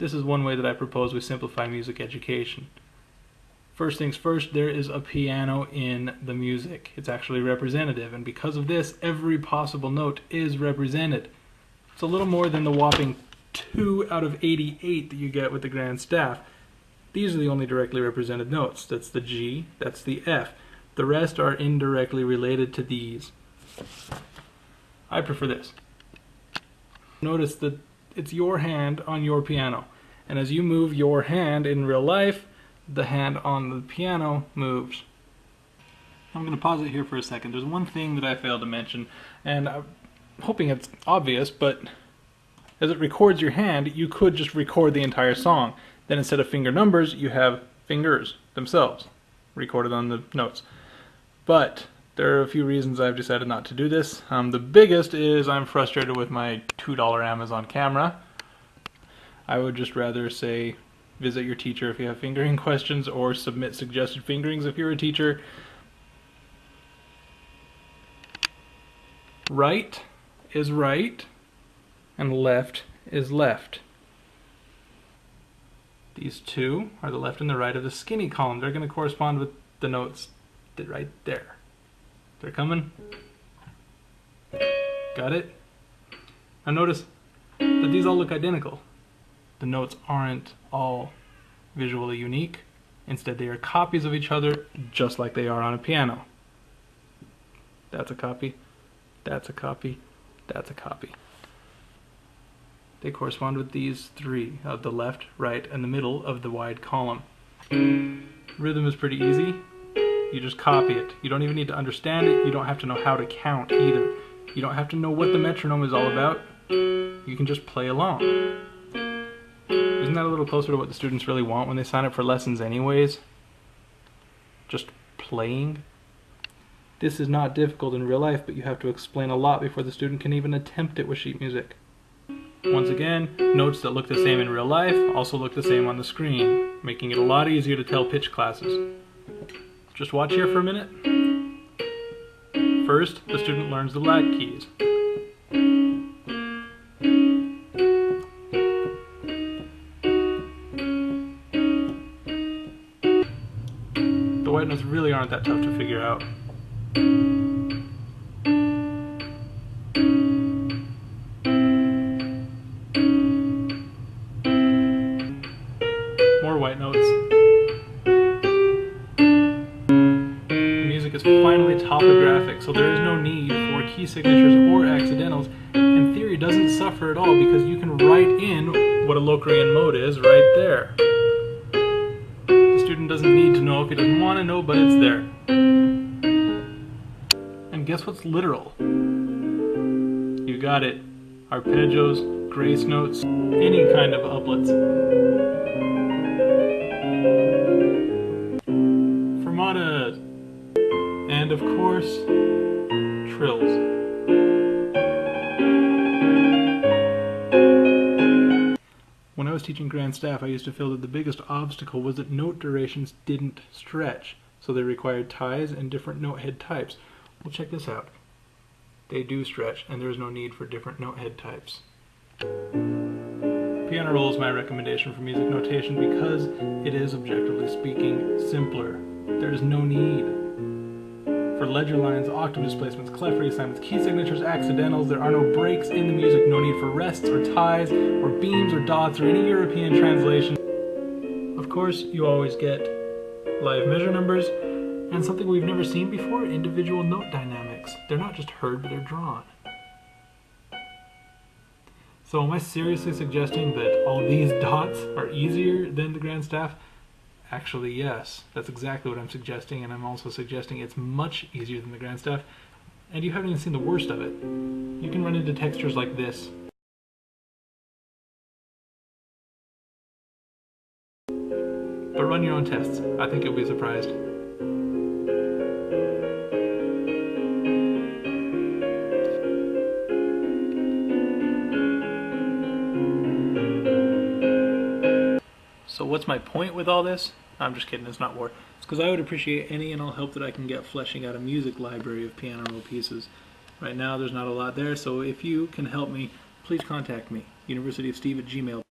This is one way that I propose we simplify music education. First things first, there is a piano in the music. It's actually representative, and because of this, every possible note is represented. It's a little more than the whopping 2 out of 88 that you get with the grand staff. These are the only directly represented notes. That's the G, that's the F. The rest are indirectly related to these. I prefer this. Notice that it's your hand on your piano, and as you move your hand in real life, the hand on the piano moves. I'm going to pause it here for a second. There's one thing that I failed to mention, and I'm hoping it's obvious, but as it records your hand, you could just record the entire song. Then instead of finger numbers, you have fingers themselves recorded on the notes. But there are a few reasons I've decided not to do this. The biggest is I'm frustrated with my $2 Amazon camera. I would just rather say visit your teacher if you have fingering questions, or submit suggested fingerings if you're a teacher. Right is right, and left is left. These two are the left and the right of the skinny column. They're going to correspond with the notes right there. They're coming. Got it? Now notice that these all look identical. The notes aren't all visually unique. Instead, they are copies of each other, just like they are on a piano. That's a copy, that's a copy, that's a copy. They correspond with these three of the left, right, and the middle of the wide column. Rhythm is pretty easy. You just copy it. You don't even need to understand it. You don't have to know how to count either. You don't have to know what the metronome is all about. You can just play along. Isn't that a little closer to what the students really want when they sign up for lessons anyways? Just playing. This is not difficult in real life, but you have to explain a lot before the student can even attempt it with sheet music. Once again, notes that look the same in real life also look the same on the screen, making it a lot easier to tell pitch classes. Just watch here for a minute. First, the student learns the lag keys. The white notes really aren't that tough to figure out. More white notes. The music is finally topographic, so there is no need for key signatures or accidentals, and theory doesn't suffer at all because you can write in what a Locrian mode is right there. The student doesn't need to know if he doesn't want to know, but it's there. And guess what's literal? You got it. Arpeggios, grace notes, any kind of uplets. Fermata, and of course, trills. When I was teaching grand staff, I used to feel that the biggest obstacle was that note durations didn't stretch, so they required ties and different note head types. Well, check this out. They do stretch, and there is no need for different note head types. Piano roll is my recommendation for music notation because it is, objectively speaking, simpler. There is no need for ledger lines, octave displacements, clef reassignments, key signatures, accidentals. There are no breaks in the music, no need for rests or ties or beams or dots or any European translation. Of course, you always get live measure numbers and something we've never seen before, individual note dynamics. They're not just heard, but they're drawn. So am I seriously suggesting that all these dots are easier than the grand staff? Actually, yes. That's exactly what I'm suggesting, and I'm also suggesting it's much easier than the grand staff, and you haven't even seen the worst of it. You can run into textures like this. But run your own tests. I think you'll be surprised. So what's my point with all this? I'm just kidding, it's not war. It's because I would appreciate any and all help that I can get fleshing out a music library of piano roll pieces. Right now there's not a lot there, so if you can help me, please contact me. universityofsteve@gmail.com